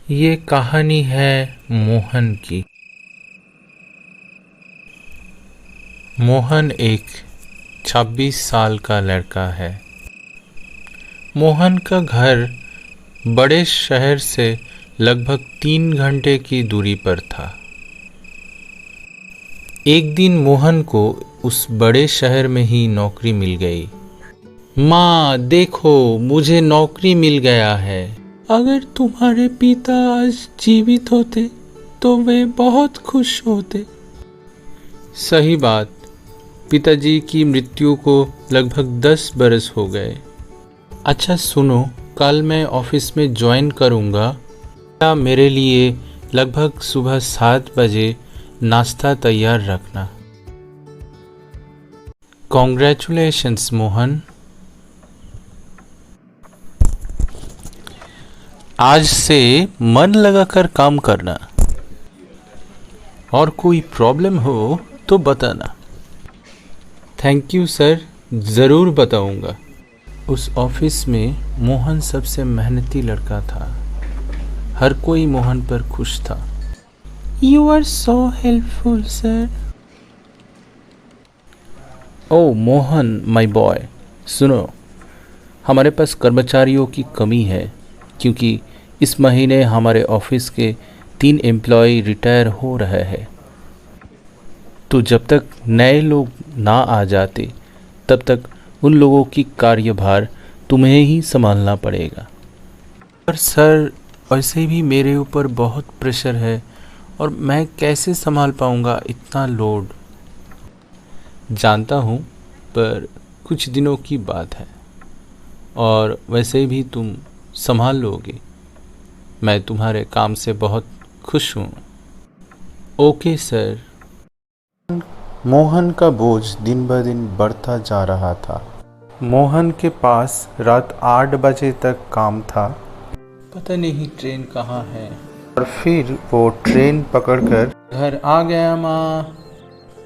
ये कहानी है मोहन की। मोहन एक 26 साल का लड़का है। मोहन का घर बड़े शहर से लगभग 3 घंटे की दूरी पर था। एक दिन मोहन को उस बड़े शहर में ही नौकरी मिल गई। माँ देखो, मुझे नौकरी मिल गया है। अगर तुम्हारे पिता आज जीवित होते तो वे बहुत खुश होते। सही बात, पिताजी की मृत्यु को लगभग 10 बरस हो गए। अच्छा सुनो, कल मैं ऑफिस में ज्वाइन करूँगा। क्या मेरे लिए लगभग सुबह 7 बजे नाश्ता तैयार रखना। कॉन्ग्रेचुलेशंस मोहन। आज से मन लगाकर काम करना और कोई प्रॉब्लम हो तो बताना। थैंक यू सर, ज़रूर बताऊंगा। उस ऑफिस में मोहन सबसे मेहनती लड़का था। हर कोई मोहन पर खुश था। You are so helpful sir. ओ मोहन माय बॉय, सुनो, हमारे पास कर्मचारियों की कमी है क्योंकि इस महीने हमारे ऑफिस के 3 एम्प्लॉय रिटायर हो रहे हैं। तो जब तक नए लोग ना आ जाते तब तक उन लोगों की कार्यभार तुम्हें ही संभालना पड़ेगा। पर सर, वैसे भी मेरे ऊपर बहुत प्रेशर है और मैं कैसे संभाल पाऊंगा इतना लोड। जानता हूँ, पर कुछ दिनों की बात है और वैसे भी तुम संभाल लोगे। मैं तुम्हारे काम से बहुत खुश हूँ। Okay sir. मोहन का बोझ दिन ब दिन बढ़ता जा रहा था। मोहन के पास रात 8 बजे तक काम था। पता नहीं ट्रेन कहाँ है। और फिर वो ट्रेन पकड़कर घर आ गया। माँ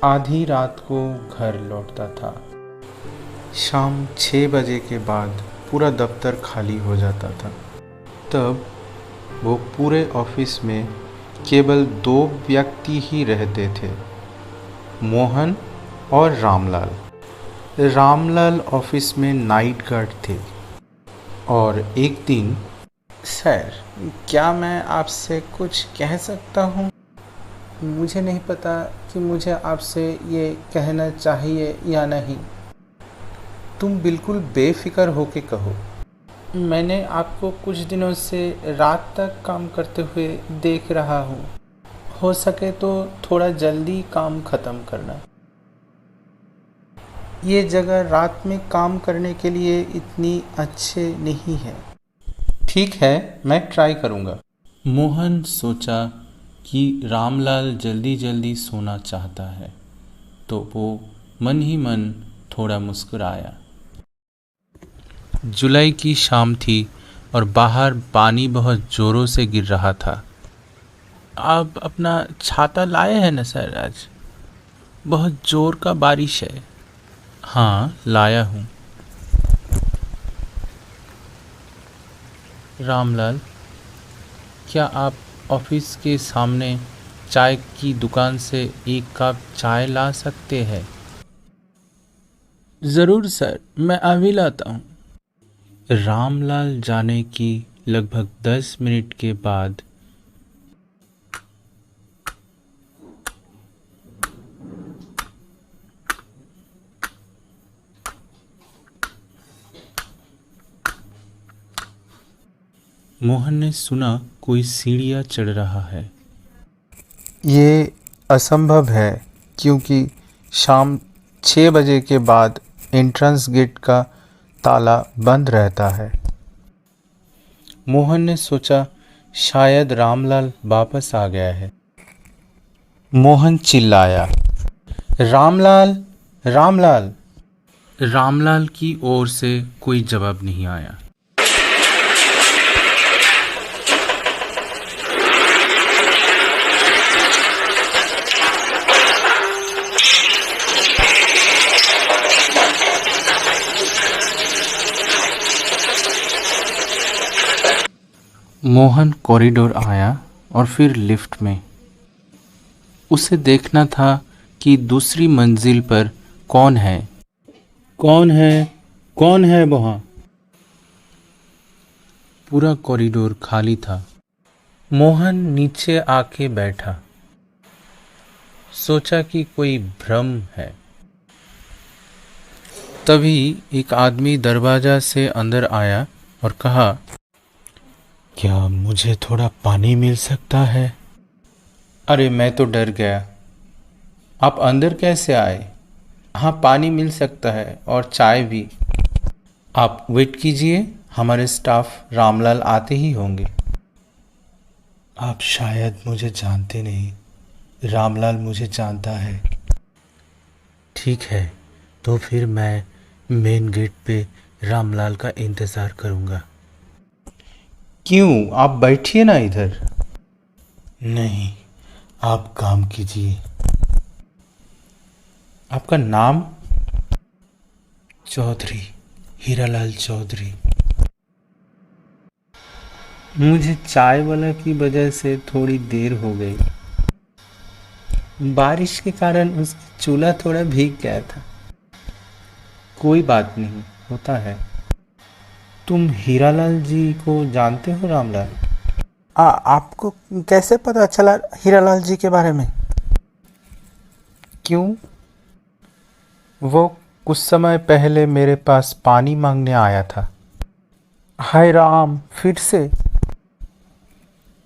आधी रात को घर लौटता था। शाम 6 बजे के बाद पूरा दफ्तर खाली हो जाता था। तब वो पूरे ऑफिस में केवल 2 व्यक्ति ही रहते थे, मोहन और रामलाल। रामलाल ऑफिस में नाइट गार्ड थे। और एक दिन, सर, क्या मैं आपसे कुछ कह सकता हूँ? मुझे नहीं पता कि मुझे आपसे ये कहना चाहिए या नहीं। तुम बिल्कुल बेफिक्र होके कहो। मैंने आपको कुछ दिनों से रात तक काम करते हुए देख रहा हूँ। हो सके तो थोड़ा जल्दी काम ख़त्म करना। ये जगह रात में काम करने के लिए इतनी अच्छी नहीं है। ठीक है, मैं ट्राई करूँगा। मोहन सोचा कि रामलाल जल्दी जल्दी सोना चाहता है, तो वो मन ही मन थोड़ा मुस्कुराया। जुलाई की शाम थी और बाहर पानी बहुत ज़ोरों से गिर रहा था। आप अपना छाता लाए हैं ना सर? आज बहुत ज़ोर का बारिश है। हाँ, लाया हूँ। रामलाल, क्या आप ऑफिस के सामने चाय की दुकान से 1 कप चाय ला सकते हैं? ज़रूर सर, मैं अभी लाता हूँ। रामलाल जाने की लगभग 10 मिनट के बाद मोहन ने सुना कोई सीढ़ियाँ चढ़ रहा है। ये असंभव है क्योंकि शाम 6 बजे के बाद एंट्रेंस गेट का ताला बंद रहता है। मोहन ने सोचा शायद रामलाल वापस आ गया है। मोहन चिल्लाया, रामलाल, रामलाल। रामलाल की ओर से कोई जवाब नहीं आया। मोहन कॉरिडोर आया और फिर लिफ्ट में। उसे देखना था कि दूसरी मंजिल पर कौन है। कौन है? कौन है वहाँ? पूरा कॉरिडोर खाली था। मोहन नीचे आके बैठा। सोचा कि कोई भ्रम है। तभी एक आदमी दरवाजा से अंदर आया और कहा, क्या मुझे थोड़ा पानी मिल सकता है? अरे मैं तो डर गया। आप अंदर कैसे आए? हाँ, पानी मिल सकता है और चाय भी। आप वेट कीजिए, हमारे स्टाफ रामलाल आते ही होंगे। आप शायद मुझे जानते नहीं, रामलाल मुझे जानता है। ठीक है, तो फिर मैं मेन गेट पे रामलाल का इंतज़ार करूँगा। क्यों? आप बैठिए ना इधर। नहीं, आप काम कीजिए। आपका नाम? चौधरी, हीरालाल चौधरी। मुझे चाय वाला की वजह से थोड़ी देर हो गई। बारिश के कारण उसका चूल्हा थोड़ा भीग गया था। कोई बात नहीं, होता है। तुम हीरालाल जी को जानते हो रामलाल? आपको कैसे पता चला हीरालाल जी के बारे में? क्यों? वो कुछ समय पहले मेरे पास पानी मांगने आया था। हाय राम, फिर से?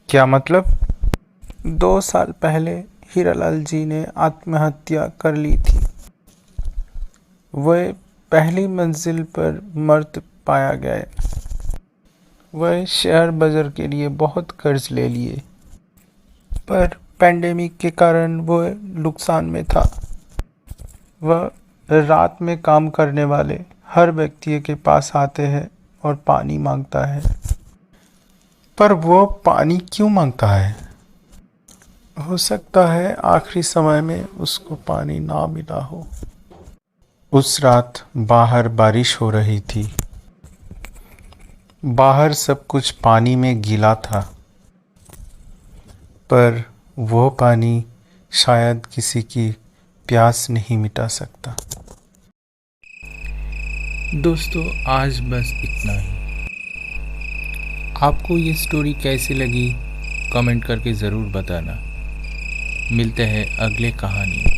क्या मतलब? 2 साल पहले हीरालाल जी ने आत्महत्या कर ली थी। वह पहली मंजिल पर मृत पाया गया। वह शेयर बाजार के लिए बहुत कर्ज ले लिए, पर पैंडेमिक के कारण वह नुकसान में था। वह रात में काम करने वाले हर व्यक्ति के पास आते हैं और पानी मांगता है। पर वो पानी क्यों मांगता है? हो सकता है आखिरी समय में उसको पानी ना मिला हो। उस रात बाहर बारिश हो रही थी। बाहर सब कुछ पानी में गीला था, पर वो पानी शायद किसी की प्यास नहीं मिटा सकता। दोस्तों, आज बस इतना ही। आपको ये स्टोरी कैसी लगी कमेंट करके ज़रूर बताना। मिलते हैं अगले कहानी में।